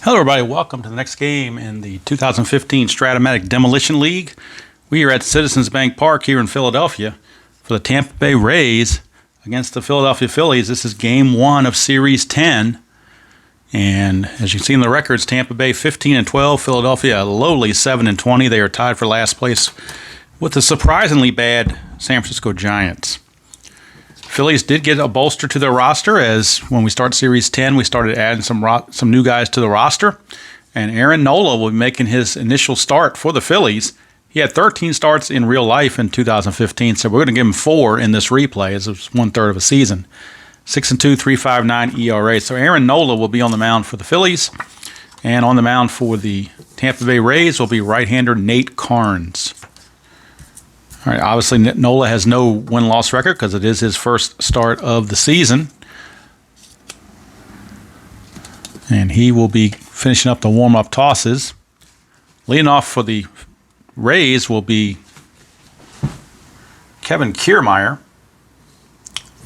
Hello, everybody. Welcome to the next game in the 2015 Strat-O-Matic Demolition League. We are at Citizens Bank Park here in Philadelphia for the Tampa Bay Rays against the Philadelphia Phillies. This is Game 1 of Series 10. And as you can see in the records, Tampa Bay 15-12, Philadelphia a lowly 7-20. They are tied for last place with the surprisingly bad San Francisco Giants. Phillies did get a bolster to their roster, as when we start Series 10, we started adding some new guys to the roster. And Aaron Nola will be making his initial start for the Phillies. He had 13 starts in real life in 2015, so we're going to give him 4 in this replay, as it's 1/3 of a season. 6-2, 3.59 ERA. So Aaron Nola will be on the mound for the Phillies. And on the mound for the Tampa Bay Rays will be right-hander Nate Carnes. All right, obviously Nola has no win-loss record because it is his first start of the season. And he will be finishing up the warm-up tosses. Leading off for the Rays will be Kevin Kiermaier.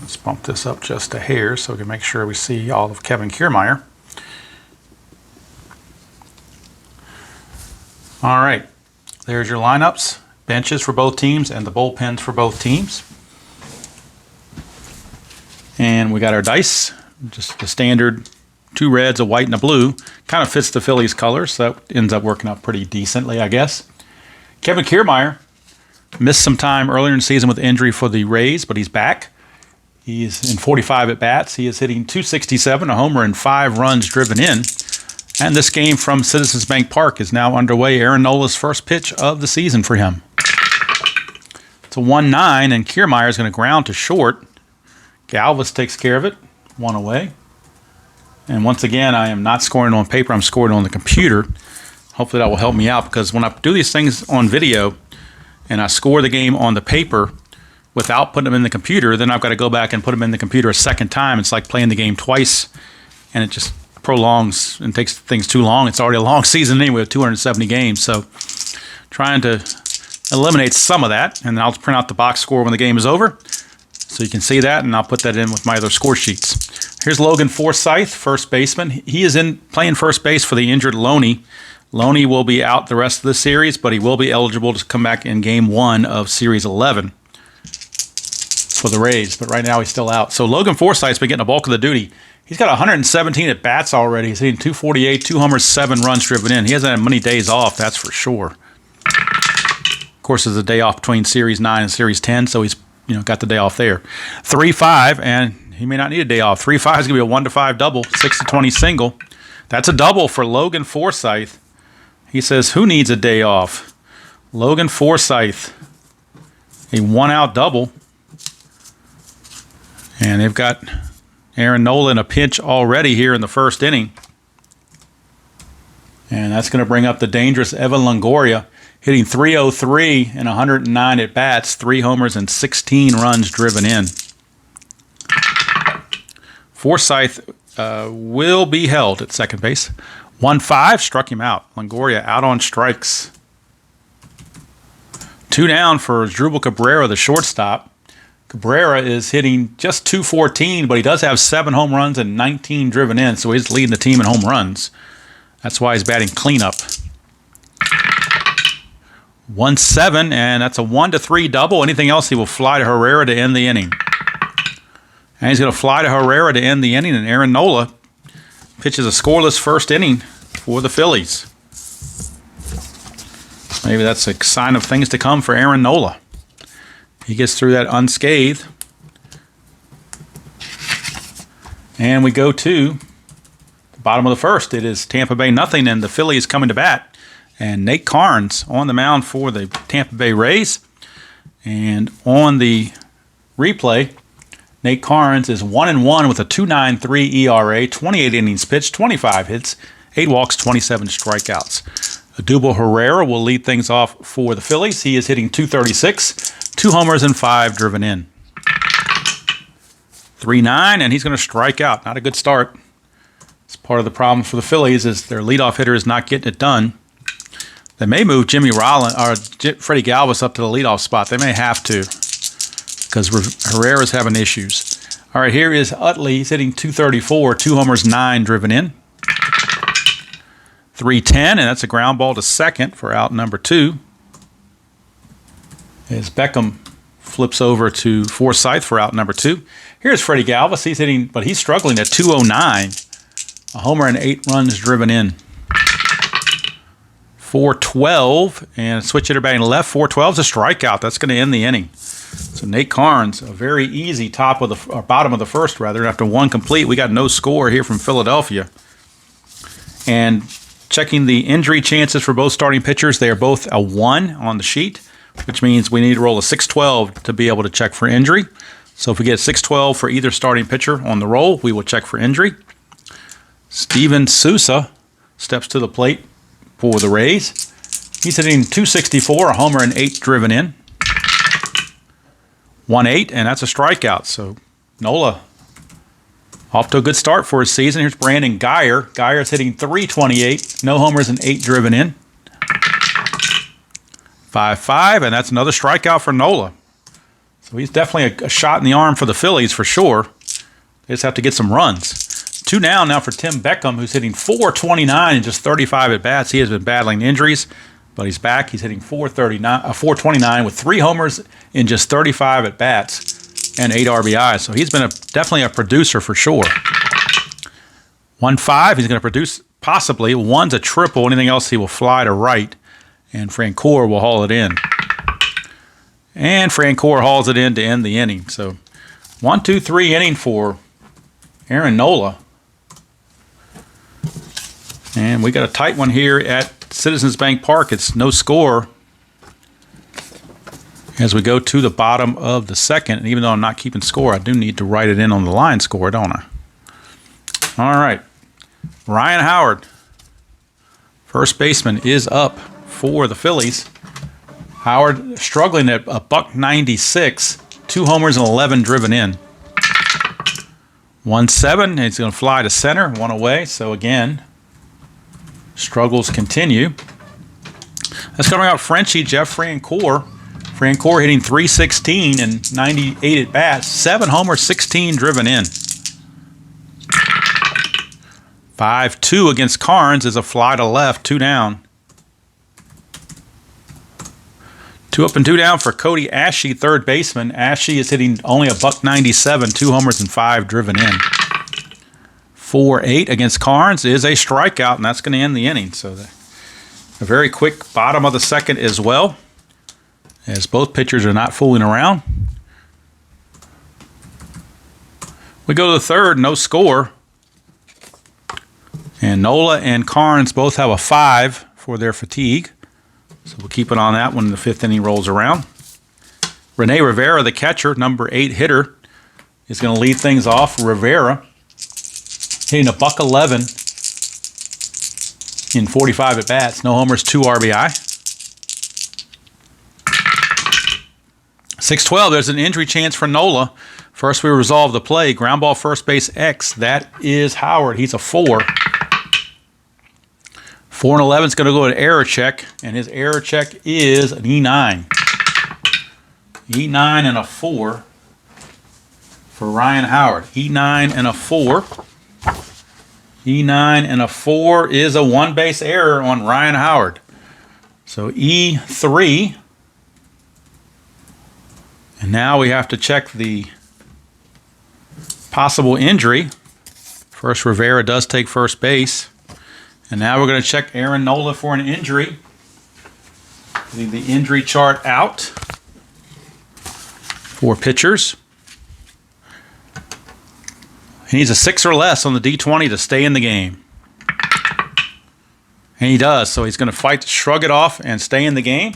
Let's bump this up just a hair so we can make sure we see all of Kevin Kiermaier. All right, there's your lineups. Benches for both teams and the bullpens for both teams. And we got our dice, just the standard 2 reds, a white, and a blue. Kind of fits the Phillies' colors, so that ends up working out pretty decently, I guess. Kevin Kiermaier missed some time earlier in the season with injury for the Rays, but he's back. He's in 45 at-bats. He is hitting .267, a homer, and 5 runs driven in. And this game from Citizens Bank Park is now underway. Aaron Nola's first pitch of the season for him. It's a 1-9, and Kiermaier is going to ground to short. Galvis takes care of it, 1 away. And once again, I am not scoring on paper. I'm scoring on the computer. Hopefully that will help me out, because when I do these things on video and I score the game on the paper without putting them in the computer, then I've got to go back and put them in the computer a second time. It's like playing the game twice, and it just prolongs and takes things too long. It's already a long season anyway with 270 games, so trying to eliminate some of that, and then I'll print out the box score when the game is over so you can see that, and I'll put that in with my other score sheets. Here's Logan Forsythe, first baseman. He is playing first base for the injured Loney. Loney will be out the rest of the series, but he will be eligible to come back in Game 1 of Series 11 for the Rays, but right now he's still out. So Logan Forsythe's been getting a bulk of the duty. He's got 117 at-bats already. He's hitting .248, 2 homers, 7 runs driven in. He hasn't had many days off, that's for sure. Of course, there's a day off between Series 9 and Series 10, so he's got the day off there. 3-5, and he may not need a day off. 3-5 is going to be a 1-5 double, 6-20 single. That's a double for Logan Forsythe. He says, who needs a day off? Logan Forsythe, a 1-out double. And they've got Aaron Nola in a pinch already here in the first inning. And that's going to bring up the dangerous Evan Longoria, hitting .303 and 109 at-bats, 3 homers and 16 runs driven in. Forsythe will be held at second base. 1-5, struck him out. Longoria out on strikes. 2 down for Drupal Cabrera, the shortstop. Cabrera is hitting just .214, but he does have 7 home runs and 19 driven in, so he's leading the team in home runs. That's why he's batting cleanup. 1-7, and that's a 1-3 double. Anything else, he will fly to Herrera to end the inning. And he's going to fly to Herrera to end the inning, and Aaron Nola pitches a scoreless first inning for the Phillies. Maybe that's a sign of things to come for Aaron Nola. He gets through that unscathed. And we go to the bottom of the first. It is Tampa Bay nothing, and the Phillies coming to bat. And Nate Carnes on the mound for the Tampa Bay Rays. And on the replay, Nate Carnes is 1-1 with a 2.93 ERA, 28 innings pitched, 25 hits, 8 walks, 27 strikeouts. Odubel Herrera will lead things off for the Phillies. He is hitting .236, 2 homers and 5 driven in. 3-9, and he's going to strike out. Not a good start. It's part of the problem for the Phillies is their leadoff hitter is not getting it done. They may move Jimmy Rollins or Freddie Galvis up to the leadoff spot. They may have to because Herrera's having issues. All right, here is Utley. He's hitting .234, 2 homers, 9 driven in. 3-10, and that's a ground ball to second for out number 2. As Beckham flips over to Forsythe for out number 2. Here's Freddie Galvis. He's hitting, but he's struggling at 209. A homer and 8 runs driven in. 4-12, and switch hitter batting left. 4-12 is a strikeout. That's going to end the inning. So Nate Carnes, a very easy bottom of the first, rather. After 1 complete, we got no score here from Philadelphia. And checking the injury chances for both starting pitchers, they are both a 1 on the sheet, which means we need to roll a 6-12 to be able to check for injury. So if we get 6-12 for either starting pitcher on the roll, we will check for injury. Steven Souza steps to the plate for the Rays. He's hitting .264, a homer and 8 driven in. 1-8, and that's a strikeout. So Nola off to a good start for his season. Here's Brandon Geyer. Geyer's hitting .328, no homers and 8 driven in. 5-5, and that's another strikeout for Nola. So he's definitely a shot in the arm for the Phillies for sure. They just have to get some runs. 2 down now for Tim Beckham, who's hitting .429 in just 35 at-bats. He has been battling injuries, but he's back. He's hitting .429 with 3 homers in just 35 at-bats and 8 RBIs. So he's been definitely a producer for sure. 1-5, he's going to produce possibly. 1's a triple. Anything else, he will fly to right, and Francoeur will haul it in. And Francoeur hauls it in to end the inning. So 1-2-3 inning for Aaron Nola. And we got a tight one here at Citizens Bank Park. It's no score as we go to the bottom of the second. And even though I'm not keeping score, I do need to write it in on the line score, don't I? All right. Ryan Howard, first baseman, is up for the Phillies. Howard struggling at a .196, 2 homers and 11 driven in. 1-7, he's going to fly to center, 1 away. So again, struggles continue. That's coming out Frenchie, Jeff Francoeur. Francoeur hitting .316 and 98 at bats, 7 homers, 16 driven in. 5-2 against Carnes is a fly to left, 2 down. 2 up and 2 down for Cody Ashe, third baseman. Ashe is hitting only a .97, 2 homers and 5 driven in. 4-8 against Carnes is a strikeout, and that's going to end the inning. So a very quick bottom of the second as well, as both pitchers are not fooling around. We go to the third, no score. And Nola and Carnes both have a 5 for their fatigue. So we'll keep it on that when the 5th inning rolls around. Rene Rivera, the catcher, number 8 hitter, is going to lead things off. Rivera hitting a .111 in 45 at-bats. No homers, 2 RBI. 6-12, there's an injury chance for Nola. First we resolve the play. Ground ball first base X. That is Howard. He's a 4. 4-11 is going to go to error check, and his error check is an E9. E9 and a 4 for Ryan Howard. E9 and a 4. E9 and a 4 is a 1-base error on Ryan Howard. So E3. And now we have to check the possible injury. First, Rivera does take first base. And now we're going to check Aaron Nola for an injury. Getting the injury chart out for pitchers. He needs a 6 or less on the D20 to stay in the game. And he does, so he's going to fight to shrug it off and stay in the game.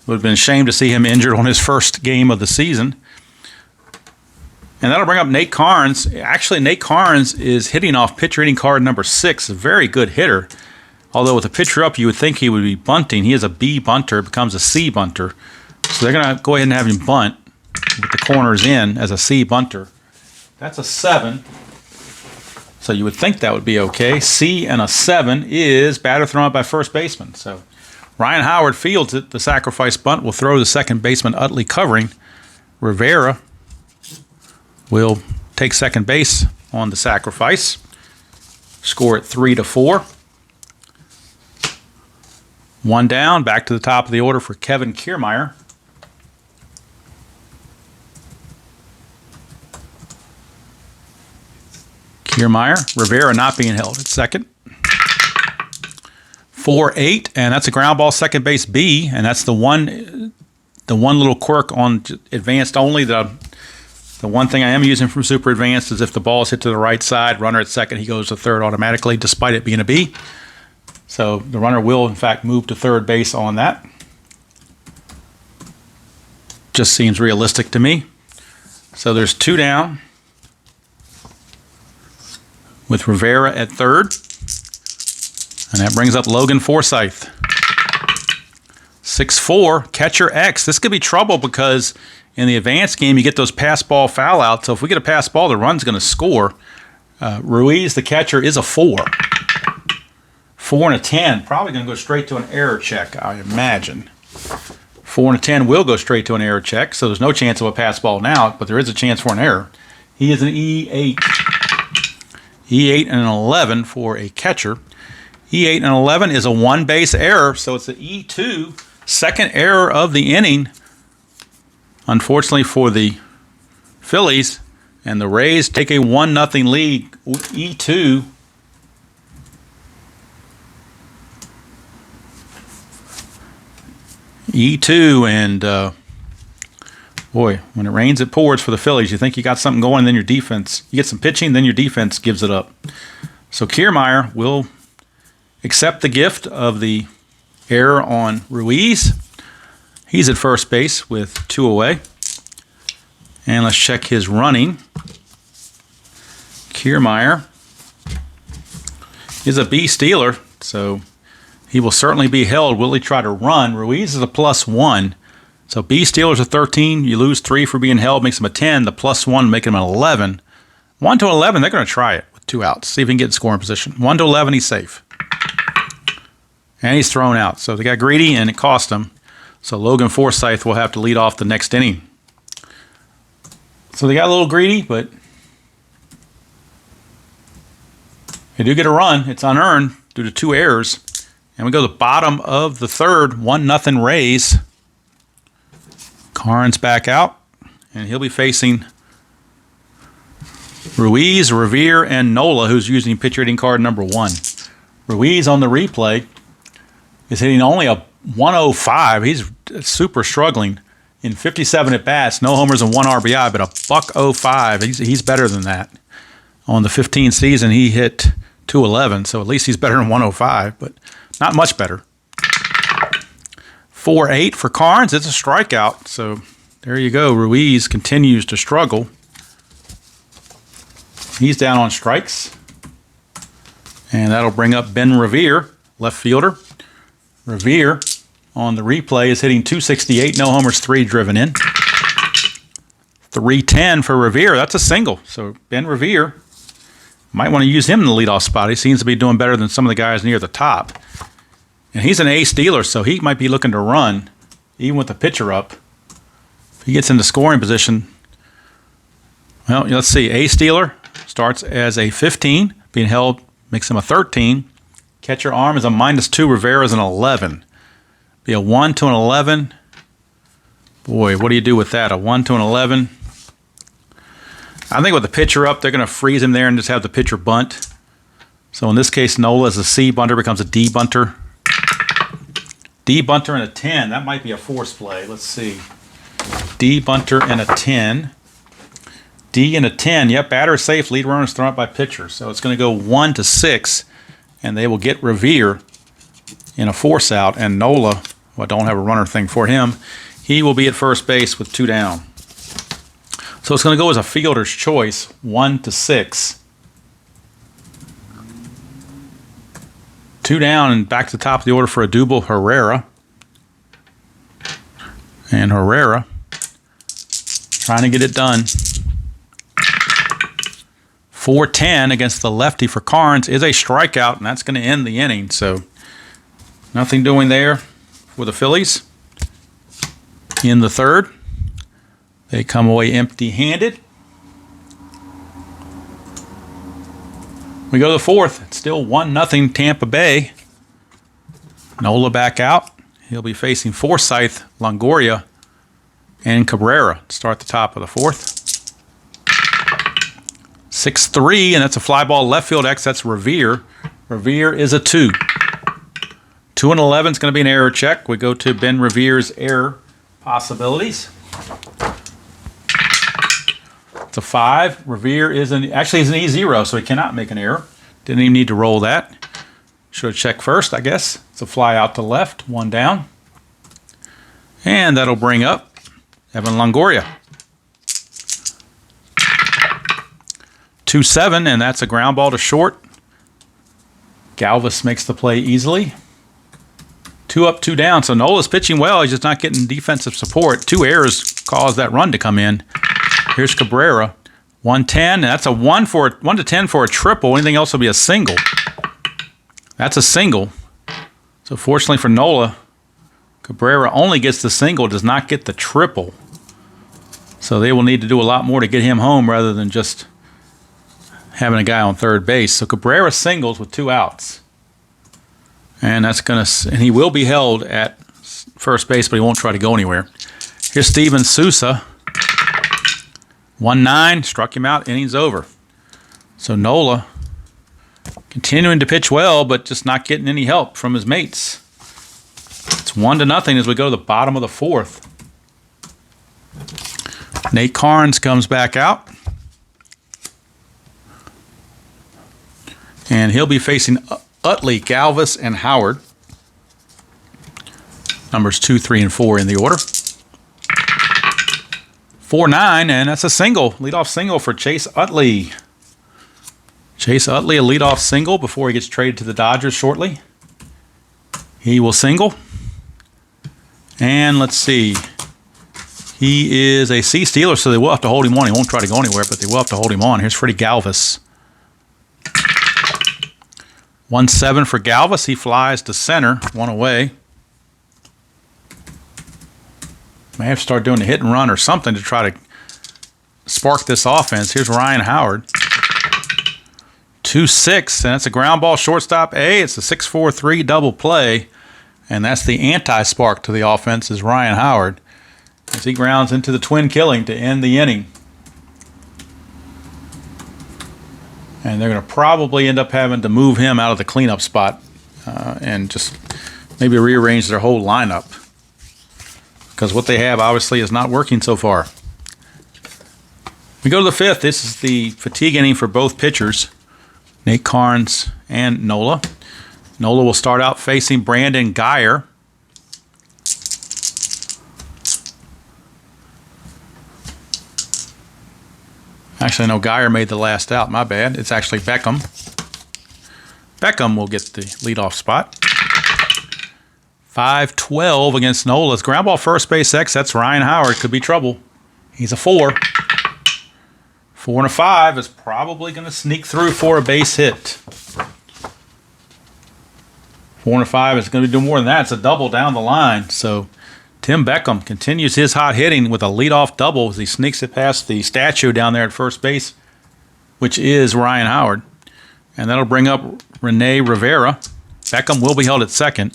Would have been a shame to see him injured on his first game of the season. And that'll bring up Nate Carnes. Actually, Nate Carnes is hitting off pitcher hitting card number 6, a very good hitter. Although with a pitcher up, you would think he would be bunting. He is a B bunter, becomes a C bunter. So they're going to go ahead and have him bunt with the corners in as a C bunter. That's a 7. So you would think that would be okay. C and a 7 is batter thrown out by first baseman. So Ryan Howard fields it. The sacrifice bunt will throw the second baseman Utley covering. Rivera will take second base on the sacrifice. Score it 3-4. One down, back to the top of the order for Kevin Kiermaier. Kiermaier, Rivera not being held at second. 4-8, and that's a ground ball second base B, and that's the one little quirk on advanced only. The one thing I am using from Super Advanced is if the ball is hit to the right side, runner at second, he goes to third automatically, despite it being a B. So the runner will, in fact, move to third base on that. Just seems realistic to me. So there's two down with Rivera at third. And that brings up Logan Forsythe. 6-4, catcher X. This could be trouble because in the advanced game, you get those pass ball foul outs. So if we get a pass ball, the run's going to score. Ruiz, the catcher, is a 4. 4 and a 10. Probably going to go straight to an error check, I imagine. 4 and a 10 will go straight to an error check, so there's no chance of a pass ball now, but there is a chance for an error. He is an E8. E8 and an 11 for a catcher. E8 and 11 is a one-base error, so it's the E2, second error of the inning. Unfortunately for the Phillies, and the Rays take a 1-0 lead. E2. E2, and boy, when it rains, it pours for the Phillies. You think you got something going, then your defense, you get some pitching, then your defense gives it up. So Kiermaier will accept the gift of the error on Ruiz. He's at first base with 2 away. And let's check his running. Kiermaier is a B stealer, so he will certainly be held. Will he try to run? Ruiz is a +1. So B stealers are 13. You lose 3 for being held, makes him a 10. The +1 making him an 11. 1 to 11, they're going to try it with 2 outs. See if he can get in scoring position. 1 to 11, he's safe. And he's thrown out. So they got greedy, and it cost him. So Logan Forsythe will have to lead off the next inning. So they got a little greedy, but they do get a run. It's unearned due to 2 errors. And we go to the bottom of the third, 1-0 Rays. Carnes back out, and he'll be facing Ruiz, Revere, and Nola, who's using pitcher hitting card number 1. Ruiz on the replay is hitting only a 105. He's super struggling in 57 at-bats, no homers and 1 RBI, but a .05. He's better than that. On the 15 season, he hit 211, so at least he's better than 105, but not much better. 4-8 for Carnes. It's a strikeout, so there you go. Ruiz continues to struggle. He's down on strikes. And that'll bring up Ben Revere, left fielder. Revere on the replay is hitting .268, no homers, 3 driven in. 310 for Revere. That's a single. So Ben Revere, might want to use him in the leadoff spot. He seems to be doing better than some of the guys near the top. And he's an ace stealer, so he might be looking to run, even with the pitcher up. If he gets into scoring position, well, let's see. Ace stealer starts as a 15, being held makes him a 13. Catcher arm is a -2. Rivera's an 11. Be a 1 to an 11. Boy, what do you do with that? A 1 to an 11. I think with the pitcher up, they're going to freeze him there and just have the pitcher bunt. So in this case, Nola as a C bunter becomes a D bunter. D bunter and a 10. That might be a force play. Let's see. D bunter and a 10. D and a 10. Yep, batter safe. Lead runners thrown out by pitcher. So it's going to go 1 to 6, and they will get Revere in a force out. And Nola, well, I don't have a runner thing for him. He will be at first base with 2 down. So it's going to go as a fielder's choice, 1 to 6. 2 down and back to the top of the order for Adubel Herrera. And Herrera trying to get it done. 4-10 against the lefty for Carnes is a strikeout, and that's going to end the inning. So nothing doing there for the Phillies. In the third, they come away empty-handed. We go to the fourth. It's still 1-0 Tampa Bay. Nola back out. He'll be facing Forsyth, Longoria, and Cabrera to start the top of the fourth. 6-3, and that's a fly ball left field X. That's Revere. Revere is a 2. 2 and 11 is going to be an error check. We go to Ben Revere's error possibilities. It's a 5. Revere is actually he's an E0, so he cannot make an error. Didn't even need to roll that. Should have checked first, I guess. It's a fly out to left, 1 down. And that'll bring up Evan Longoria. 2-7, and that's a ground ball to short. Galvis makes the play easily. 2 up, 2 down. So Nola's pitching well. He's just not getting defensive support. 2 errors caused that run to come in. Here's Cabrera. 1-10, and that's a 1 to 10 for a triple. Anything else will be a single. That's a single. So fortunately for Nola, Cabrera only gets the single, does not get the triple. So they will need to do a lot more to get him home rather than just having a guy on third base. So Cabrera singles with 2 outs. And and he will be held at first base, but he won't try to go anywhere. Here's Steven Souza. 1-9, struck him out, innings over. So Nola continuing to pitch well, but just not getting any help from his mates. It's 1-0 as we go to the bottom of the fourth. Nate Carnes comes back out. And he'll be facing Utley, Galvis, and Howard. Numbers 2, 3, and 4 in the order. 4-9, and that's a single. Leadoff single for Chase Utley. Chase Utley, a leadoff single before he gets traded to the Dodgers shortly. He will single. And let's see. He is a C Steeler, so they will have to hold him on. He won't try to go anywhere, but they will have to hold him on. Here's Freddie Galvis. 1-7 for Galvis. He flies to center, 1 away. May have to start doing a hit and run or something to try to spark this offense. Here's Ryan Howard. 2-6, and that's a ground ball shortstop A. It's a 6-4-3 double play, and that's the anti-spark to the offense is Ryan Howard as he grounds into the twin killing to end the inning. And they're going to probably end up having to move him out of the cleanup spot and just maybe rearrange their whole lineup because what they have obviously is not working so far. We go to the fifth. This is the fatigue inning for both pitchers, Nate Carnes and Nola. Nola will start out facing Brandon Geyer. Actually, no, Geyer made the last out. My bad. It's actually Beckham. Beckham will get the leadoff spot. 5-12 against Nola's. Ground ball first base X. That's Ryan Howard. Could be trouble. He's a 4. 4 and a 5 is probably going to sneak through for a base hit. 4 and a 5 is going to do more than that. It's a double down the line. So Tim Beckham continues his hot hitting with a leadoff double as he sneaks it past the statue down there at first base, which is Ryan Howard. And that'll bring up Rene Rivera. Beckham will be held at second.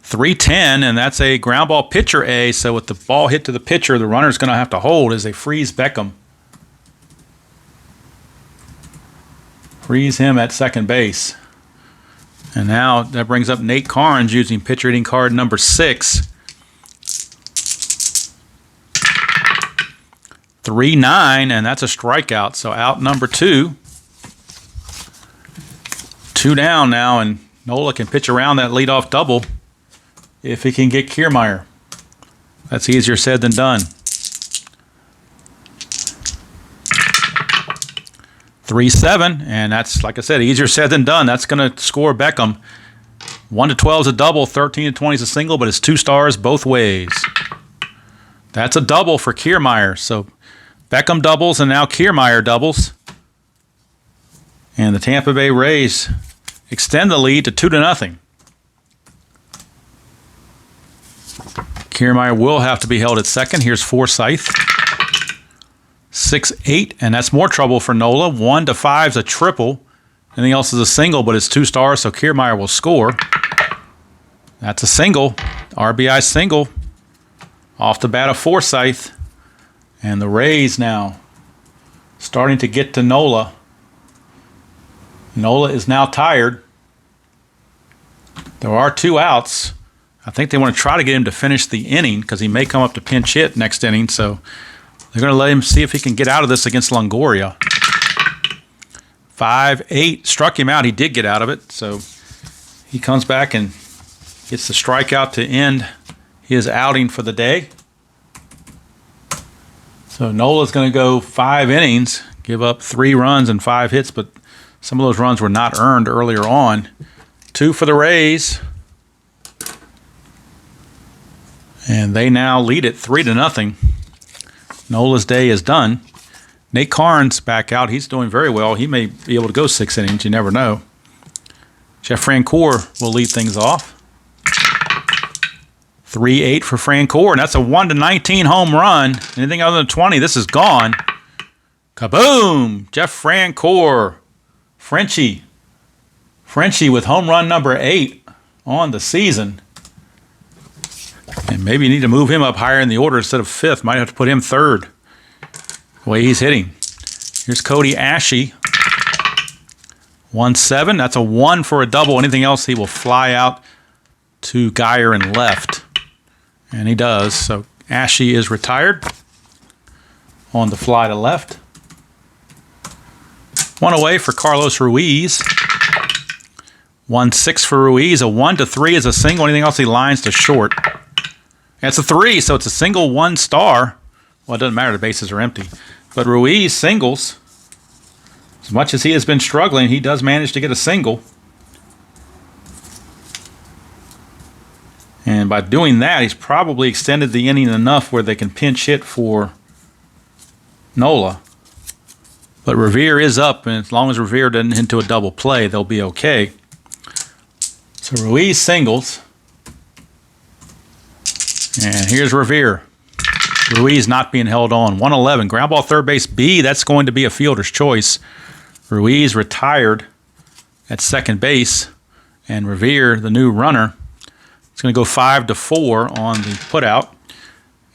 3-10, and that's a ground ball pitcher A. So with the ball hit to the pitcher, the runner's going to have to hold as they freeze Beckham. Freeze him at second base. And now that brings up Nate Carnes using pitcher hitting card number 6. 3-9, and that's a strikeout. So out number 2. 2 down now, and Nola can pitch around that leadoff double if he can get Kiermaier. That's easier said than done. 3-7, and that's, like I said, easier said than done. That's going to score Beckham. 1-12 is a double, 13-20 is a single, but it's 2 stars both ways. That's a double for Kiermaier. So Beckham doubles, and now Kiermaier doubles. And the Tampa Bay Rays extend the lead to 2-0. Kiermaier will have to be held at second. Here's Forsyth. 6-8, and that's more trouble for Nola. 1-5 is a triple. Anything else is a single, but it's 2 stars, so Kiermaier will score. That's a single, RBI single, off the bat of Forsythe. And the Rays now starting to get to Nola. Nola is now tired. There are 2 outs. I think they want to try to get him to finish the inning because he may come up to pinch hit next inning. So they're going to let him see if he can get out of this against Longoria. 5-8 struck him out. He did get out of it. So he comes back and gets the strikeout to end his outing for the day. So Nola's going to go 5 innings, give up 3 runs and 5 hits, but some of those runs were not earned earlier on. 2 for the Rays. And they now lead it 3-0. Nola's day is done. Nate Karns back out. He's doing very well. He may be able to go 6 innings. You never know. Jeff Francoeur will lead things off. 3-8 for Francoeur, and that's a 1-19 home run. Anything other than 20, this is gone. Kaboom! Jeff Francoeur. Frenchie with home run number 8 on the season. And maybe you need to move him up higher in the order instead of 5th. Might have to put him 3rd. The way he's hitting. Here's Cody Ashe. 1-7. That's a 1 for a double. Anything else, he will fly out to Geyer and left. And he does. So Ashe is retired on the fly to left. 1 away for Carlos Ruiz. 1-6 for Ruiz. A 1-3 is a single. Anything else, he lines to short. That's a 3, so it's a single 1 star. Well, it doesn't matter. The bases are empty. But Ruiz singles. As much as he has been struggling, he does manage to get a single. And by doing that, he's probably extended the inning enough where they can pinch hit for Nola. But Revere is up, and as long as Revere doesn't hit into a double play, they'll be okay. So Ruiz singles. And here's Revere. Ruiz not being held on. 1-11. Ground ball third base B. That's going to be a fielder's choice. Ruiz retired at second base. And Revere, the new runner, is going to go 5-4 on the putout.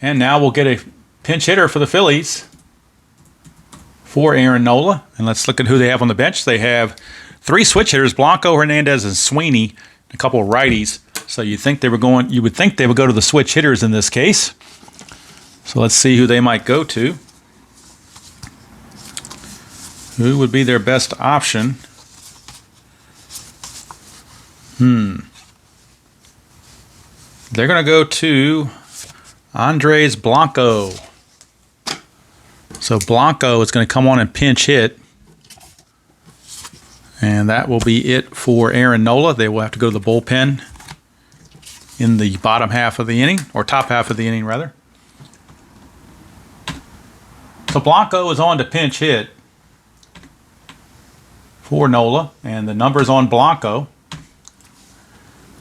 And now we'll get a pinch hitter for the Phillies for Aaron Nola. And let's look at who they have on the bench. They have 3 switch hitters, Blanco, Hernandez, and Sweeney, a couple of righties. So you would think they would go to the switch hitters in this case. So let's see who they might go to. Who would be their best option? They're going to go to Andres Blanco. So Blanco is going to come on and pinch hit. And that will be it for Aaron Nola. They will have to go to the bullpen in the bottom half of the inning, or top half of the inning, rather. So Blanco is on to pinch hit for Nola, and the numbers on Blanco.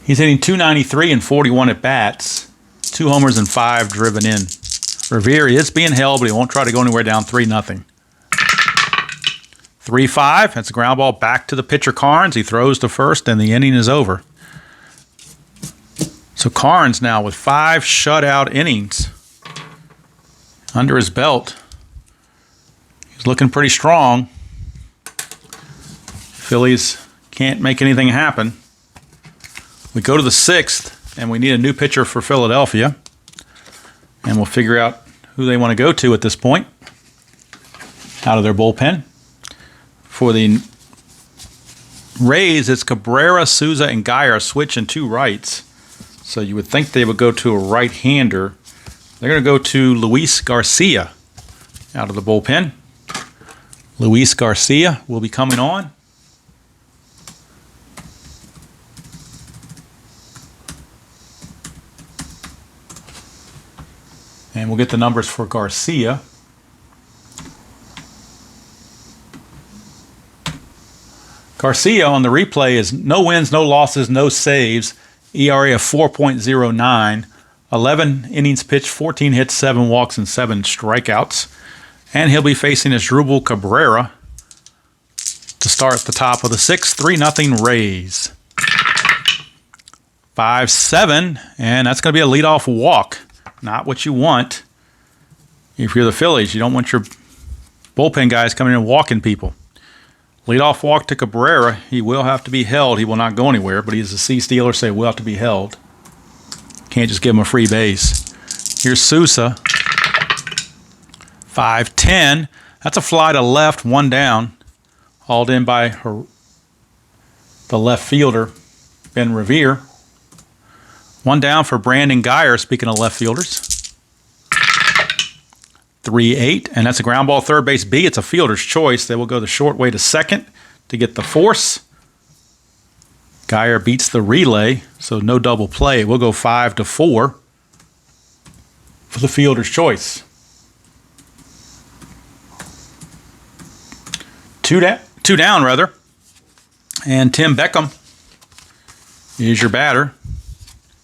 He's hitting .293 and 41 at bats, 2 homers and 5 driven in. Revere is being held, but he won't try to go anywhere down 3-0. 3-5. That's a ground ball back to the pitcher Karns. He throws to first, and the inning is over. So Karns now with 5 shutout innings under his belt. He's looking pretty strong. Phillies can't make anything happen. We go to the 6th, and we need a new pitcher for Philadelphia. And we'll figure out who they want to go to at this point out of their bullpen. For the Rays, it's Cabrera, Souza, and Geyer switching 2 rights. So you would think they would go to a right-hander. They're going to go to Luis Garcia out of the bullpen. Luis Garcia will be coming on. And we'll get the numbers for Garcia. Garcia on the replay is no wins, no losses, no saves. ERA of 4.09. 11 innings pitched, 14 hits, 7 walks, and 7 strikeouts. And he'll be facing Asdrubal Cabrera to start at the top of the 6th. 3-0 Rays. 5-7, and that's going to be a leadoff walk. Not what you want if you're the Phillies. You don't want your bullpen guys coming in and walking people. Leadoff walk to Cabrera. He will have to be held. He will not go anywhere, but he's a C-stealer, so he will have to be held. Can't just give him a free base. Here's Sousa. 5-10. That's a fly to left, one down. Hauled in by the left fielder, Ben Revere. One down for Brandon Geyer, speaking of left fielders. 3-8, and that's a ground ball third base B. It's a fielder's choice. They will go the short way to second to get the force. Geyer beats the relay, so no double play. We'll go 5-4 for the fielder's choice. Two down, rather. And Tim Beckham is your batter.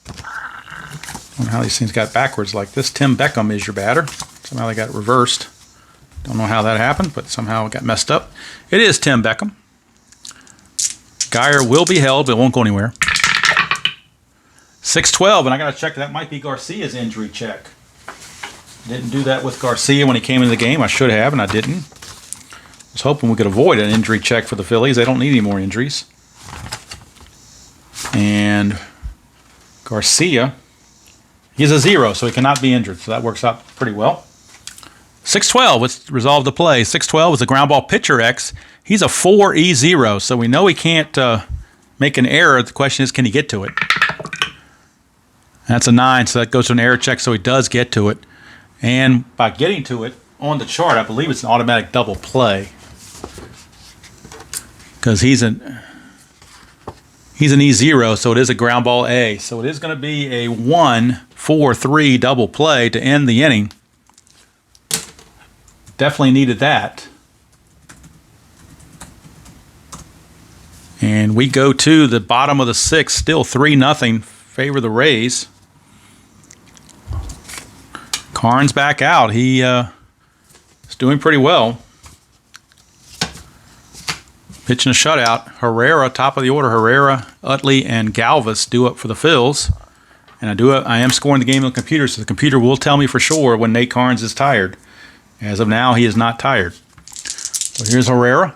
I don't know how these things got backwards like this. Tim Beckham is your batter. Somehow they got reversed. Don't know how that happened, but somehow it got messed up. It is Tim Beckham. Geyer will be held, but won't go anywhere. 6-12, and I got to check. That might be Garcia's injury check. Didn't do that with Garcia when he came into the game. I should have, and I didn't. I was hoping we could avoid an injury check for the Phillies. They don't need any more injuries. And Garcia, he's a 0, so he cannot be injured. So that works out pretty well. 6-12, let's resolve the play. 6-12 is a ground ball pitcher X. He's a 4E0, so we know he can't make an error. The question is, can he get to it? That's a 9, so that goes to an error check, so he does get to it. And by getting to it on the chart, I believe it's an automatic double play. Because he's an E0, so it is a ground ball A. So it is going to be a 1-4-3 double play to end the inning. Definitely needed that. And we go to the bottom of the 6th, still 3-0, favor the Rays. Karn's back out. He is doing pretty well. Pitching a shutout. Herrera, top of the order. Herrera, Utley, and Galvis due up for the Phils. And I am scoring the game on the computer, so the computer will tell me for sure when Nate Karns is tired. As of now, he is not tired. So here's Herrera.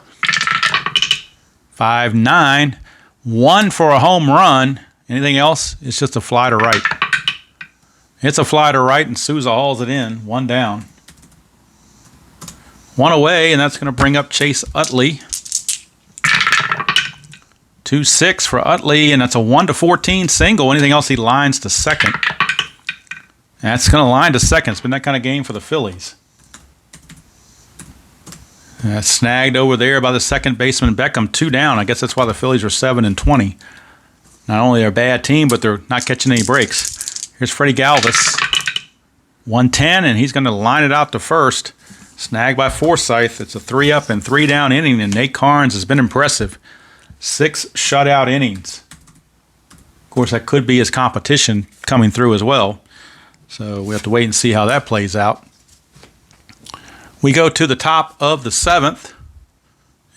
5-9. 1 for a home run. Anything else? It's just a fly to right. It's a fly to right, and Sousa hauls it in. 1 down. 1 away, and that's going to bring up Chase Utley. 2-6 for Utley, and that's a 1-14 single. Anything else, he lines to second. That's going to line to second. It's been that kind of game for the Phillies. Snagged over there by the second baseman Beckham. 2 down. I guess that's why the Phillies are 7-20. Not only are they a bad team, but they're not catching any breaks. Here's Freddie Galvis. 110, and he's going to line it out to first. Snagged by Forsythe. It's a 3-up and 3-down inning, and Nate Karns has been impressive. 6 shutout innings. Of course, that could be his competition coming through as well. So we have to wait and see how that plays out. We go to the top of the 7th,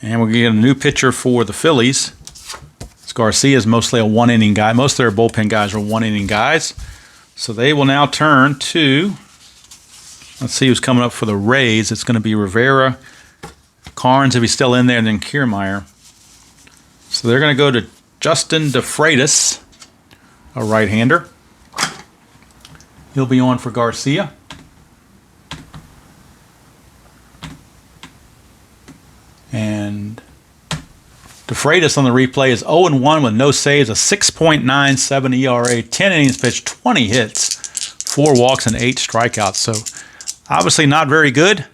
and we're getting a new pitcher for the Phillies. Garcia is mostly a 1-inning guy. Most of their bullpen guys are 1-inning guys. So they will now turn to, let's see who's coming up for the Rays. It's going to be Rivera, Karns if he's still in there, and then Kiermaier. So they're going to go to Justin DeFreitas, a right-hander. He'll be on for Garcia. And DeFreitas on the replay is 0-1 with no saves, a 6.97 ERA, 10 innings pitched, 20 hits, 4 walks, and 8 strikeouts. So obviously not very good,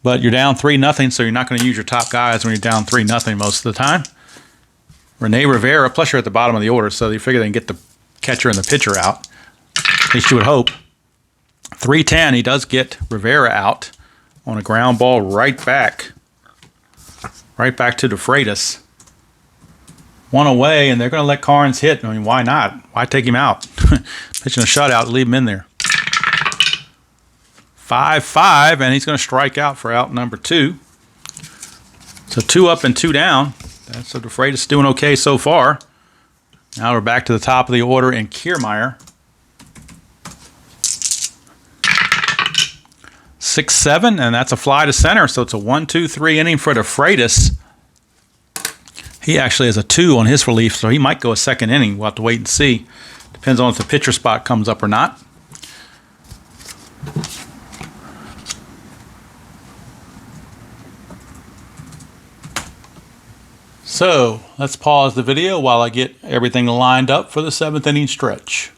but you're down 3-0, so you're not going to use your top guys when you're down 3-0 most of the time. Rene Rivera, plus you're at the bottom of the order, so you figure they can get the catcher and the pitcher out. At least you would hope. 3-10, he does get Rivera out on a ground ball right back to DeFreitas. 1 away, and they're going to let Karns hit. I mean, why not? Why take him out? Pitching a shutout, leave him in there. 5-5, and he's going to strike out for out number 2. So 2 up and 2 down. So DeFreitas doing okay so far. Now we're back to the top of the order in Kiermaier. 6-7, and that's a fly to center, so it's a 1-2-3 inning for DeFreitas. He actually has a 2 on his relief, so he might go a second inning. We'll have to wait and see. Depends on if the pitcher spot comes up or not. So let's pause the video while I get everything lined up for the 7th inning stretch.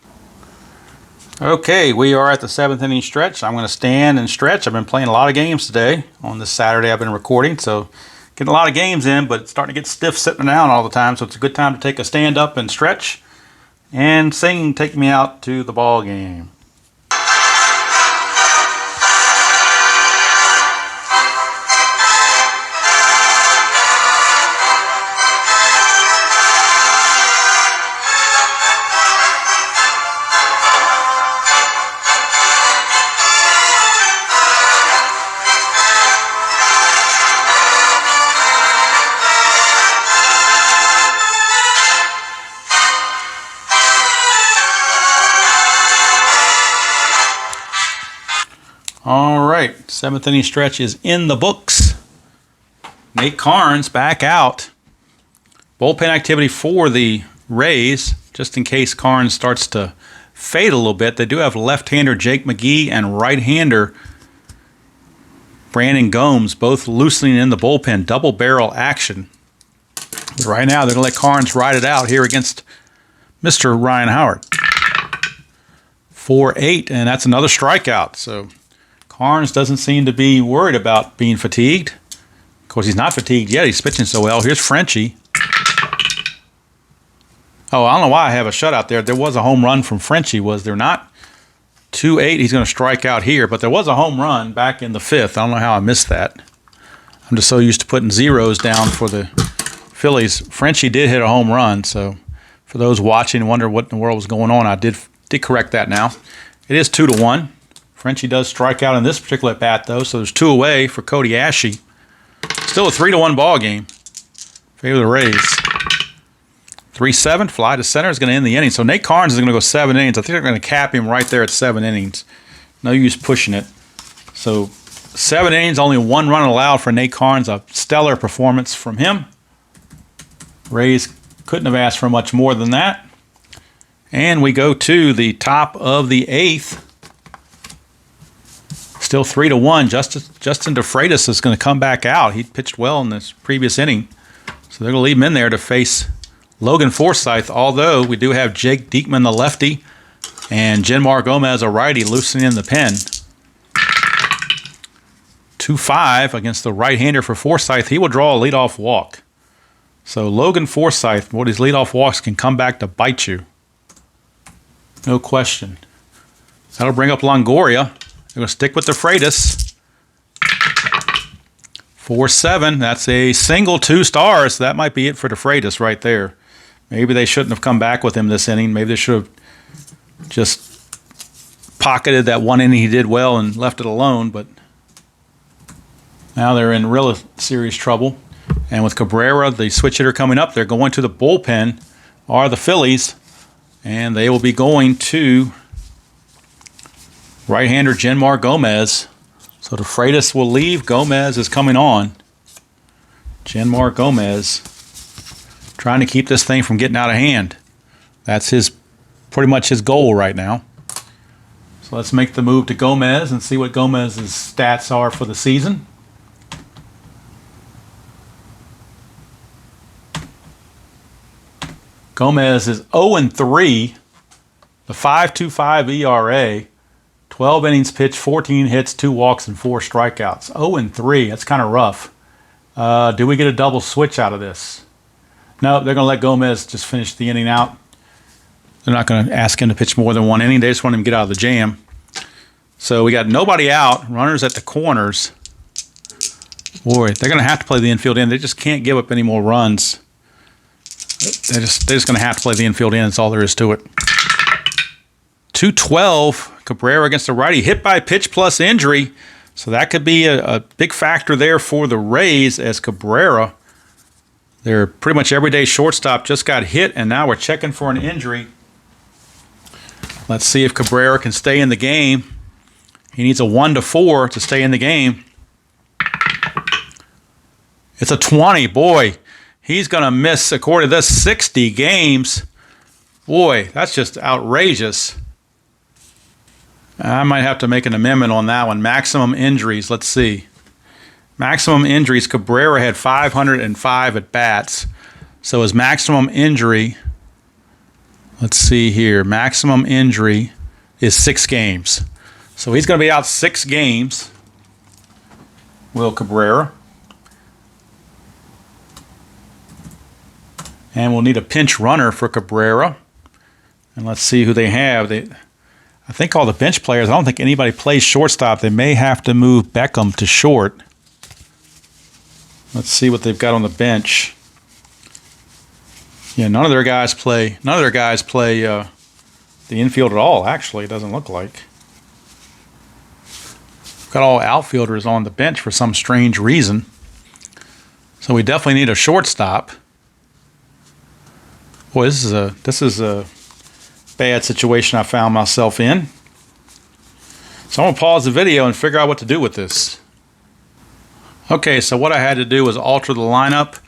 Okay, we are at the 7th inning stretch. I'm going to stand and stretch. I've been playing a lot of games today. On this Saturday I've been recording, so getting a lot of games in, but it's starting to get stiff sitting down all the time, so it's a good time to take a stand up and stretch and sing Take Me Out to the Ball Game. All right, 7th inning stretch is in the books. Nate Carnes back out. Bullpen activity for the Rays, just in case Carnes starts to fade a little bit. They do have left-hander Jake McGee and right-hander Brandon Gomes, both loosening in the bullpen, double barrel action. But right now, they're going to let Carnes ride it out here against Mr. Ryan Howard. 4-8, and that's another strikeout. So Carnes doesn't seem to be worried about being fatigued. Of course, he's not fatigued yet. He's pitching so well. Here's Frenchie. Oh, I don't know why I have a shutout there. There was a home run from Frenchie, was there not? 2-8, he's going to strike out here. But there was a home run back in the 5th. I don't know how I missed that. I'm just so used to putting zeros down for the Phillies. Frenchie did hit a home run. So for those watching and wonder what in the world was going on, I did correct that now. It is 2-1. Frenchie does strike out in this particular at bat, though, so there's 2 away for Cody Ashe. Still a 3-1 ball game. Favor the Rays. 3-7, fly to center is going to end the inning. So Nate Carnes is going to go 7 innings. I think they're going to cap him right there at 7 innings. No use pushing it. So 7 innings, only 1 run allowed for Nate Carnes. A stellar performance from him. Rays couldn't have asked for much more than that. And we go to the top of the 8th. Still 3-1. Justin DeFreitas is going to come back out. He pitched well in this previous inning. So they're going to leave him in there to face Logan Forsythe, although we do have Jake Diekman, the lefty, and Jenmar Gomez, a righty, loosening in the pen. 2-5 against the right-hander for Forsythe. He will draw a leadoff walk. So Logan Forsythe, boy, these leadoff walks can come back to bite you. No question. That'll bring up Longoria. They're going to stick with the Freitas. 4-7. That's a single 2 stars. That might be it for the Freitas right there. Maybe they shouldn't have come back with him this inning. Maybe they should have just pocketed that 1 inning he did well and left it alone. But now they're in real serious trouble. And with Cabrera, the switch hitter, coming up, they're going to the bullpen, are the Phillies. And they will be going to right-hander Jenmar Gomez. So the Freitas will leave. Gomez is coming on. Jenmar Gomez trying to keep this thing from getting out of hand. That's pretty much his goal right now. So let's make the move to Gomez and see what Gomez's stats are for the season. Gomez is 0-3, the 5.25 ERA, 12 innings pitched, 14 hits, 2 walks, and 4 strikeouts. 0-3, that's kind of rough. Do we get a double switch out of this? No, they're going to let Gomez just finish the inning out. They're not going to ask him to pitch more than 1 inning. They just want him to get out of the jam. So we got nobody out, runners at the corners. Boy, they're going to have to play the infield in. They just can't give up any more runs. They're just going to have to play the infield in. That's all there is to it. 2-12, Cabrera against the righty, hit by pitch plus injury. So that could be a big factor there for the Rays, as Cabrera Their pretty much everyday shortstop just got hit, and now we're checking for an injury. Let's see if Cabrera can stay in the game. He needs a 1-4 to stay in the game. It's a 20. Boy, he's going to miss, according to this, 60 games. Boy, that's just outrageous. I might have to make an amendment on that one. Maximum injuries, let's see. Maximum injuries, Cabrera had 505 at bats. So his maximum injury, let's see here, maximum injury is 6 games. So he's going to be out 6 games, Will Cabrera. And we'll need a pinch runner for Cabrera. And let's see who they have. I think all the bench players, I don't think anybody plays shortstop. They may have to move Beckham to short. Let's see what they've got on the bench. Yeah, none of their guys play the infield at all, actually, it doesn't look like. Got all outfielders on the bench for some strange reason. So we definitely need a shortstop. Boy, this is a bad situation I found myself in. So I'm going to pause the video and figure out what to do with this. Okay, so what I had to do was alter the lineup.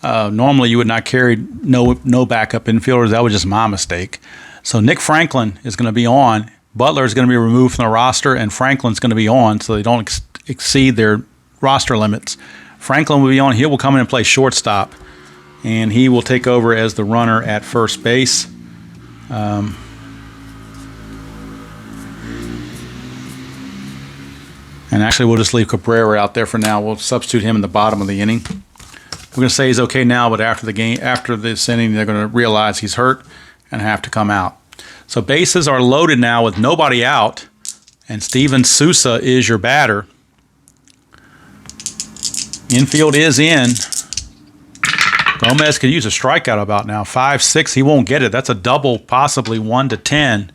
Normally you would not carry no backup infielders. That was just my mistake. So Nick Franklin is going to be on. Butler is going to be removed from the roster, and Franklin's going to be on so they don't exceed their roster limits. Franklin will be on. He will come in and play shortstop, and he will take over as the runner at first base. And actually, we'll just leave Cabrera out there for now. We'll substitute him in the bottom of the inning. We're going to say he's okay now, but after this inning, they're going to realize he's hurt and have to come out. So bases are loaded now with nobody out, and Steven Souza is your batter. Infield is in. Gomez could use a strikeout about now. 5-6, he won't get it. That's a double, possibly 1-10.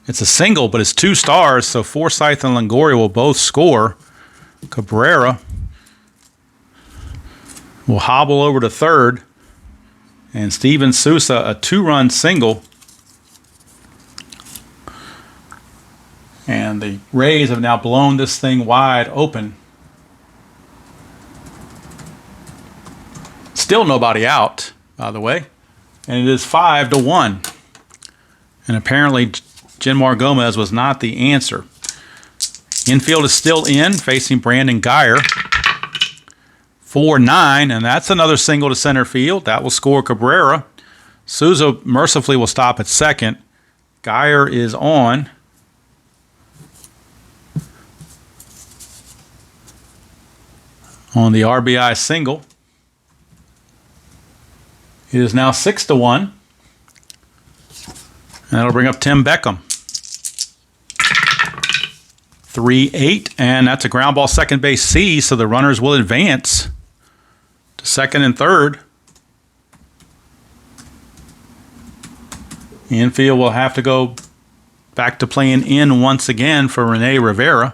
It's a single, but it's 2 stars, so Forsythe and Longoria will both score. Cabrera will hobble over to third, and Steven Souza, a 2-run single. And the Rays have now blown this thing wide open. Still nobody out, by the way. And it is 5-1. And apparently Jenmar Gomez was not the answer. Infield is still in, facing Brandon Geyer. 4-9, and that's another single to center field. That will score Cabrera. Souza mercifully will stop at second. Geyer is on. On the RBI single. It is now 6-1. And that'll bring up Tim Beckham. 3-8, and that's a ground ball second base C, so the runners will advance to second and third. Infield will have to go back to playing in once again for Rene Rivera.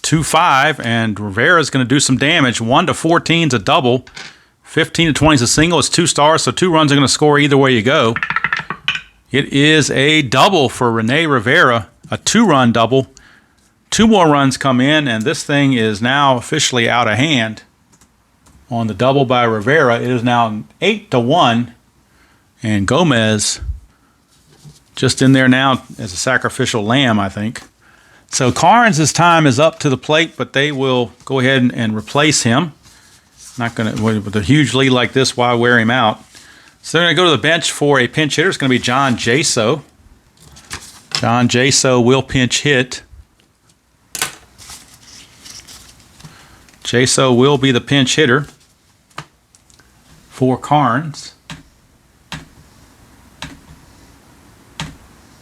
2-5, and Rivera is going to do some damage. 1-14 is a double. 15-20 is a single. It's 2 stars, so 2 runs are going to score either way you go. It is a double for Rene Rivera, a 2-run double. 2 more runs come in, and this thing is now officially out of hand. On the double by Rivera, it is now 8-1, and Gomez just in there now as a sacrificial lamb, I think. So Carnes' time is up to the plate, but they will go ahead and replace him. Not going to, with a huge lead like this, why wear him out? So they're going to go to the bench for a pinch hitter. It's going to be John Jaso. John Jaso will pinch hit. Jaso will be the pinch hitter for Carnes.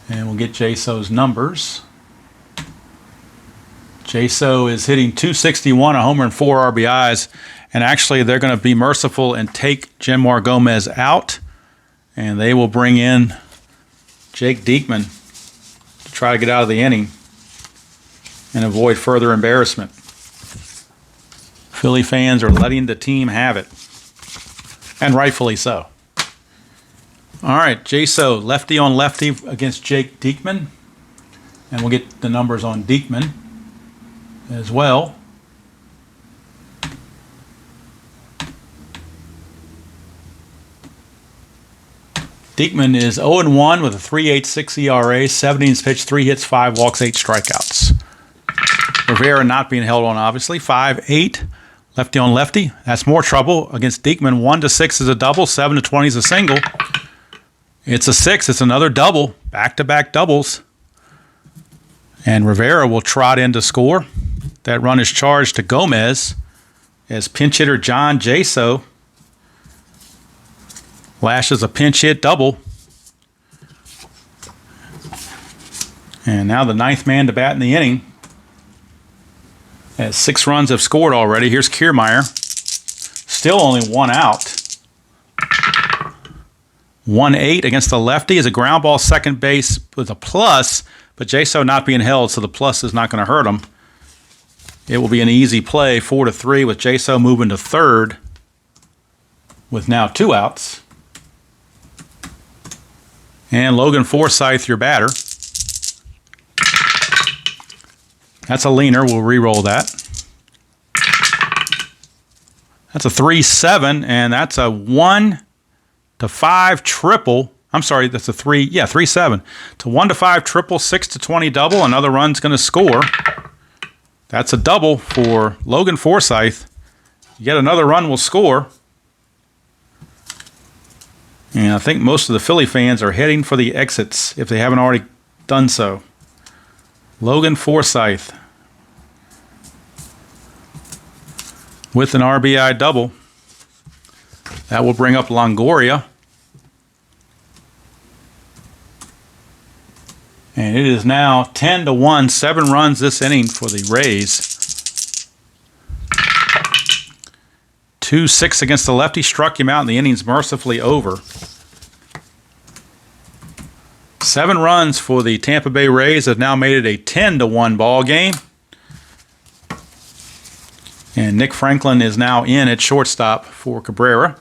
And we'll get Jaso's numbers. Jaso is hitting .261, a homer and 4 RBIs. And actually, they're going to be merciful and take Jenmar Gomez out. And they will bring in Jake Diekman to try to get out of the inning and avoid further embarrassment. Philly fans are letting the team have it, and rightfully so. All right, Jaso, lefty on lefty against Jake Diekman, and we'll get the numbers on Diekman as well. Diekman is 0-1 with a 3.86 ERA, 7 innings pitched, 3 hits, 5 walks, 8 strikeouts. Rivera not being held on, obviously. 5-8, lefty on lefty. That's more trouble against Diekman. 1-6 is a double, 7-20 is a single. It's a 6. It's another double, back-to-back doubles. And Rivera will trot in to score. That run is charged to Gomez as pinch hitter John Jaso lashes a pinch hit double. And now the 9th man to bat in the inning. As 6 runs have scored already. Here's Kiermaier. Still only 1 out. 1-8 against the lefty is a ground ball second base with a plus, but Jaso not being held, so the plus is not going to hurt him. It will be an easy play, 4-3, with Jaso moving to third with now 2 outs. And Logan Forsythe, your batter. That's a leaner. We'll re-roll that. That's a 3-7, and that's a 1-5 triple. I'm sorry, that's a 3-7. It's a 1-5 triple, 6-20 double. Another run's going to score. That's a double for Logan Forsythe. Yet another run will score. And I think most of the Philly fans are heading for the exits if they haven't already done so. Logan Forsythe with an RBI double. That will bring up Longoria. And it is now 10-1, 7 runs this inning for the Rays. 2-6 against the lefty, struck him out, and the inning's mercifully over. 7 runs for the Tampa Bay Rays have now made it a 10-1 ball game. And Nick Franklin is now in at shortstop for Cabrera.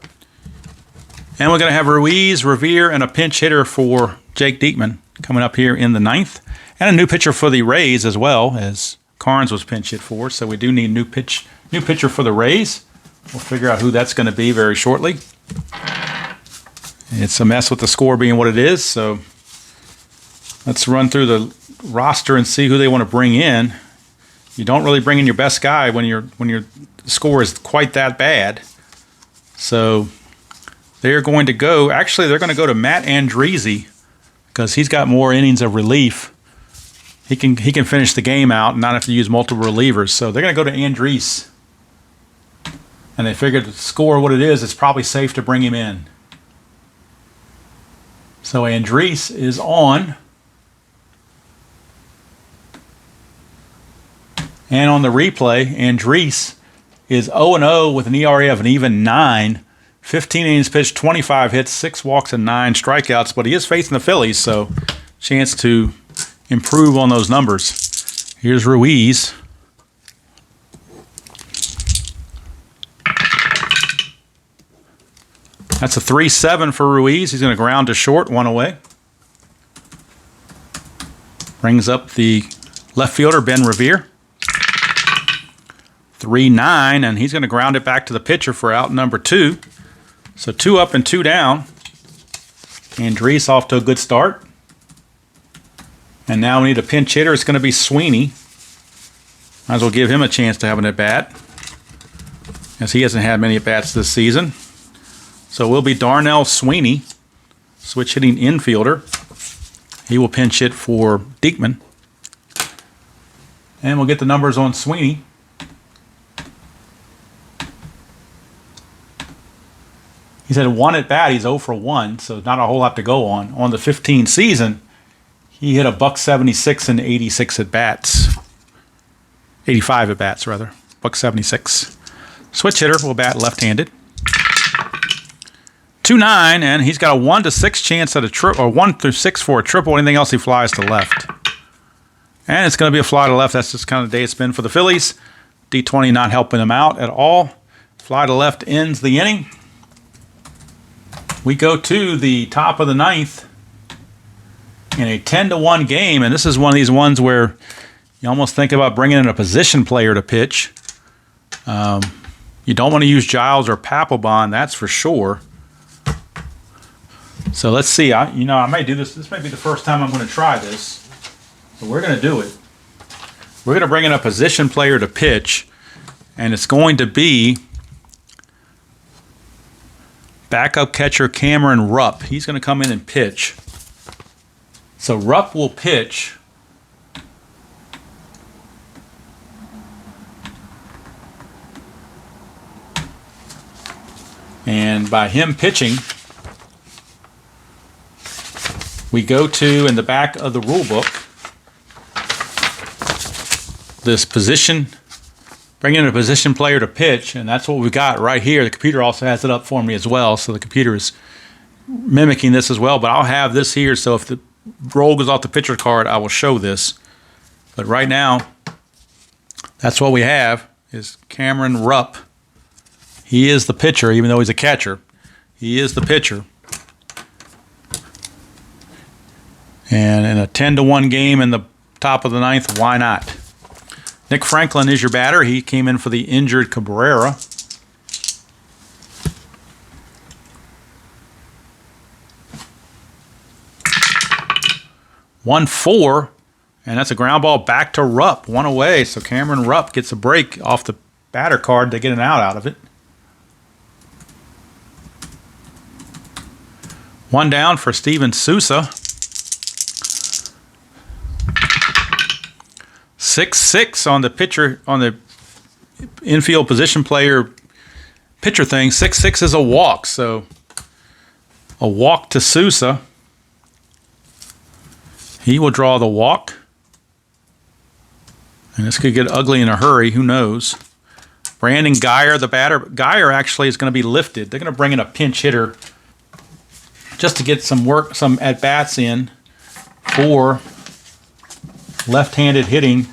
And we're going to have Ruiz, Revere, and a pinch hitter for Jake Diekman coming up here in the 9th. And a new pitcher for the Rays as well, as Carnes was pinch hit for. So we do need a new pitcher for the Rays. We'll figure out who that's going to be very shortly. It's a mess with the score being what it is, so let's run through the roster and see who they want to bring in. You don't really bring in your best guy when your score is quite that bad. So they're going to go. Actually, they're going to go to Matt Andriese because he's got more innings of relief. He can finish the game out and not have to use multiple relievers. So they're going to go to Andriese. And they figured to score what it is, it's probably safe to bring him in. So Andriese is on. And on the replay, Andriese is 0-0 with an ERA of an even 9. 15 innings pitched, 25 hits, 6 walks, and 9 strikeouts. But he is facing the Phillies, so chance to improve on those numbers. Here's Ruiz. That's a 3-7 for Ruiz. He's going to ground to short, 1 away. Brings up the left fielder, Ben Revere. 3-9, and he's going to ground it back to the pitcher for out number 2. So 2 up and 2 down. Andriese off to a good start. And now we need a pinch hitter. It's going to be Sweeney. Might as well give him a chance to have an at-bat, as he hasn't had many at-bats this season. So we'll be Darnell Sweeney, switch hitting infielder. He will pinch hit for Diekman. And we'll get the numbers on Sweeney. He's had 1 at bat. He's 0 for 1, so not a whole lot to go on. On the 15 season, he hit a .176 and 86 at bats. 85 at bats, rather. .176. Switch hitter will bat left-handed. 2-9, and he's got a 1-6 chance at a triple, or 1-6 for a triple. Anything else, he flies to left. And it's going to be a fly to left. That's just kind of the day it's been for the Phillies. D20 not helping him out at all. Fly to left ends the inning. We go to the top of the ninth in a 10-1 game, and this is one of these ones where you almost think about bringing in a position player to pitch. You don't want to use Giles or Papelbon, that's for sure. So let's see. I may do this. This may be the first time I'm going to try this. So we're going to do it. We're going to bring in a position player to pitch, and it's going to be backup catcher Cameron Rupp. He's going to come in and pitch. So Rupp will pitch. And by him pitching, we go to, in the back of the rule book, this position, bring in a position player to pitch, and that's what we got right here. The computer also has it up for me as well, so the computer is mimicking this as well, but I'll have this here, so if the roll goes off the pitcher card, I will show this. But right now, that's what we have, is Cameron Rupp. He is the pitcher, even though he's a catcher. He is the pitcher. And in a 10-1 game in the top of the ninth, why not? Nick Franklin is your batter. He came in for the injured Cabrera. One four, and that's a ground ball back to Rupp, one away. So Cameron Rupp gets a break off the batter card to get an out of it. One down for Steven Souza. 6-6 on the pitcher, on the infield position player pitcher thing. 6-6 is a walk, so a walk to Souza. He will draw the walk. And this could get ugly in a hurry, who knows. Brandon Geyer, the batter. Geyer actually is going to be lifted. They're going to bring in a pinch hitter just to get some work, some at-bats in for left-handed hitting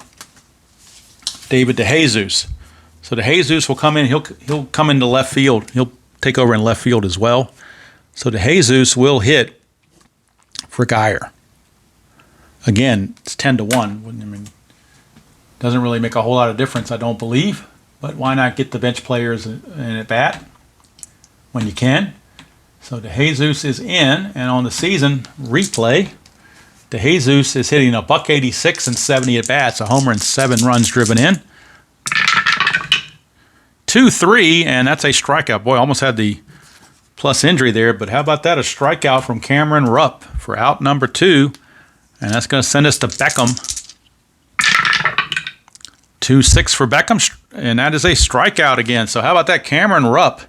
David DeJesus. So DeJesus will come in. He'll come into left field. He'll take over in left field as well. So DeJesus will hit for Geyer. Again, it's 10-1. I mean, doesn't really make a whole lot of difference, I don't believe. But why not get the bench players in at bat when you can? So DeJesus is in, and on the season replay, DeJesus is hitting a .186 and 70 at bats, a homer and 7 runs driven in. 2-3, and that's a strikeout. Boy, almost had the plus injury there, but how about that? A strikeout from Cameron Rupp for out number 2, and that's going to send us to Beckham. 2-6 for Beckham, and that is a strikeout again. So how about that? Cameron Rupp.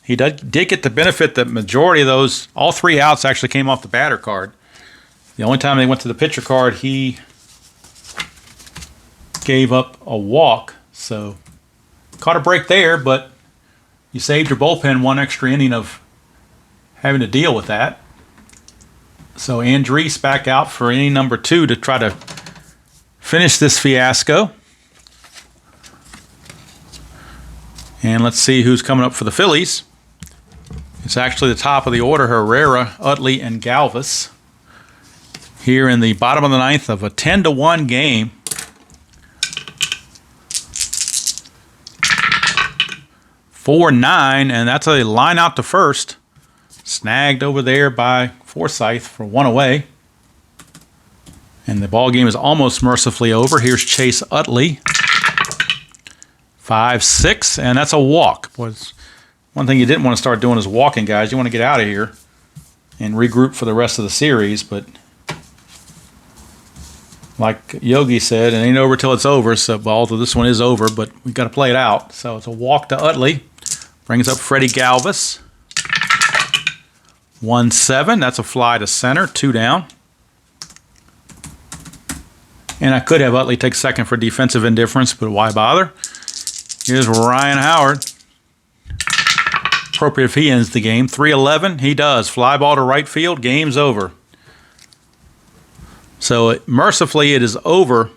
He did get the benefit that majority of those, all 3 outs actually came off the batter card. The only time they went to the pitcher card, he gave up a walk. So caught a break there, but you saved your bullpen one extra inning of having to deal with that. So Andriese back out for inning number 2 to try to finish this fiasco. And let's see who's coming up for the Phillies. It's actually the top of the order, Herrera, Utley, and Galvis. Here in the bottom of the ninth of a 10-1 game. 4-9, and that's a line out to first. Snagged over there by Forsythe for one away. And the ball game is almost mercifully over. Here's Chase Utley. 5-6, and that's a walk. Was one thing you didn't want to start doing is walking, guys. You want to get out of here and regroup for the rest of the series. But like Yogi said, it ain't over till it's over. So, although this one is over, but we've got to play it out. So it's a walk to Utley. Brings up Freddie Galvis. 1-7. That's a fly to center. 2 down. And I could have Utley take second for defensive indifference, but why bother? Here's Ryan Howard. Appropriate if he ends the game. 3-11. He does. Fly ball to right field. Game's over. So mercifully, it is over.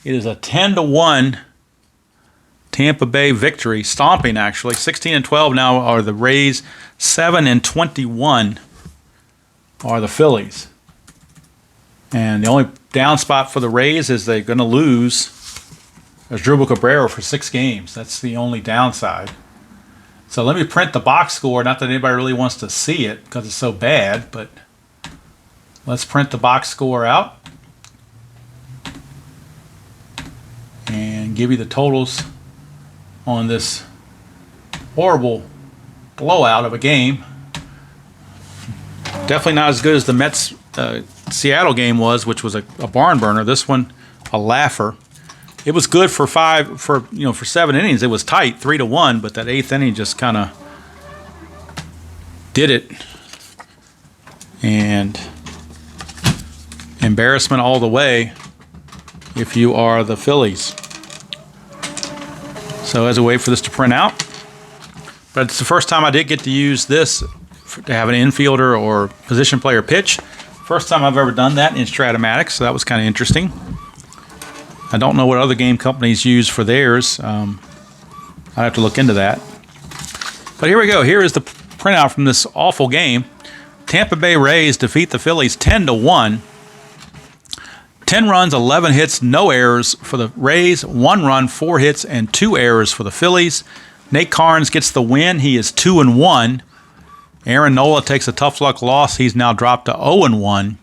It is a 10-1 Tampa Bay victory, stomping actually. 16-12 now are the Rays. 7-21 are the Phillies. And the only down spot for the Rays is they're going to lose Asdrubal Cabrera for 6 games. That's the only downside. So let me print the box score. Not that anybody really wants to see it because it's so bad, but let's print the box score out and give you the totals on this horrible blowout of a game. Definitely not as good as the Mets Seattle game was, which was a barn burner. This one, a laugher. It was good for 7 innings. It was tight, 3-1, but that 8th inning just kind of did it. And embarrassment all the way if you are the Phillies. So as a way for this to print out, but it's the first time I did get to use this to have an infielder or position player pitch. First time I've ever done that in Strat-O-Matic, so that was kind of interesting. I don't know what other game companies use for theirs. I have to look into that. But here we go. Here is the printout from this awful game. Tampa Bay Rays defeat the Phillies 10-1. 10 runs, 11 hits, no errors for the Rays. 1 run, 4 hits, and 2 errors for the Phillies. Nate Carnes gets the win. He is 2-1. Aaron Nola takes a tough luck loss. He's now dropped to 0-1.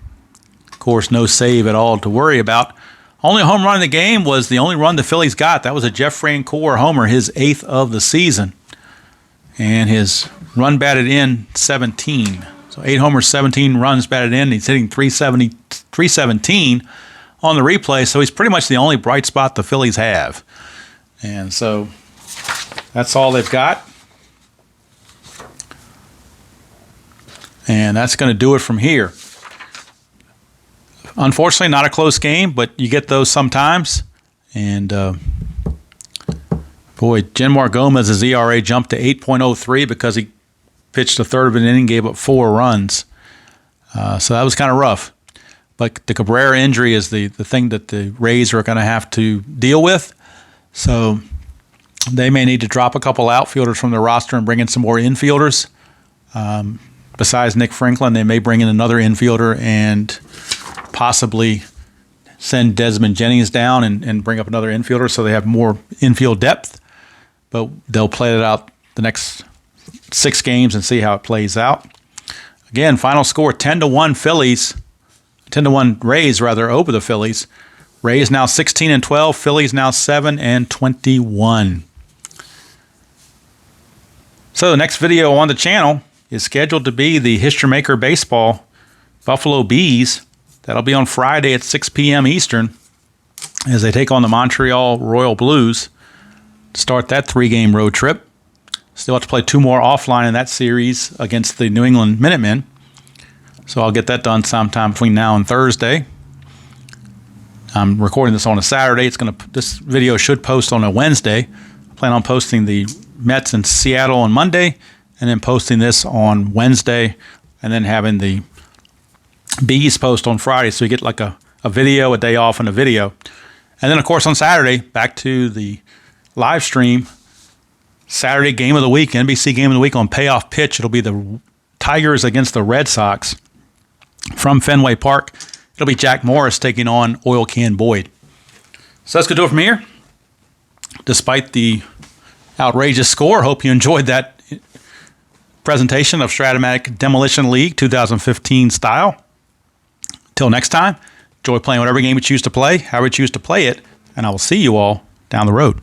Of course, no save at all to worry about. Only home run in the game was the only run the Phillies got. That was a Jeff Francoeur homer, his 8th of the season. And his run batted in 17. So 8 homers, 17 runs batted in. He's hitting 317 on the replay. So he's pretty much the only bright spot the Phillies have. And so that's all they've got. And that's going to do it from here. Unfortunately, not a close game, but you get those sometimes. And, boy, Jenmar Gomez's ERA jumped to 8.03 because he pitched a third of an inning, gave up 4 runs. So that was kind of rough. But the Cabrera injury is the thing that the Rays are going to have to deal with. So they may need to drop a couple outfielders from their roster and bring in some more infielders. Besides Nick Franklin, they may bring in another infielder and possibly send Desmond Jennings down and bring up another infielder so they have more infield depth. But they'll play it out the next 6 games and see how it plays out. Again, final score 10-1 Phillies, 10-1 Rays rather over the Phillies. Rays now 16-12, Phillies now 7-21. So the next video on the channel is scheduled to be the History Maker Baseball Buffalo Bees. That'll be on Friday at 6 p.m. Eastern as they take on the Montreal Royal Blues to start that 3-game road trip. Still have to play 2 more offline in that series against the New England Minutemen. So I'll get that done sometime between now and Thursday. I'm recording this on a Saturday. This video should post on a Wednesday. I plan on posting the Mets in Seattle on Monday and then posting this on Wednesday and then having the Bees post on Friday, so you get like a video, a day off, and a video. And then, of course, on Saturday, back to the live stream. Saturday game of the week, NBC game of the week on Payoff Pitch. It'll be the Tigers against the Red Sox from Fenway Park. It'll be Jack Morris taking on Oil Can Boyd. So that's going to do it from here. Despite the outrageous score, hope you enjoyed that presentation of Strat-O-Matic Demolition League 2015 style. Till next time, enjoy playing whatever game you choose to play, however you choose to play it, and I will see you all down the road.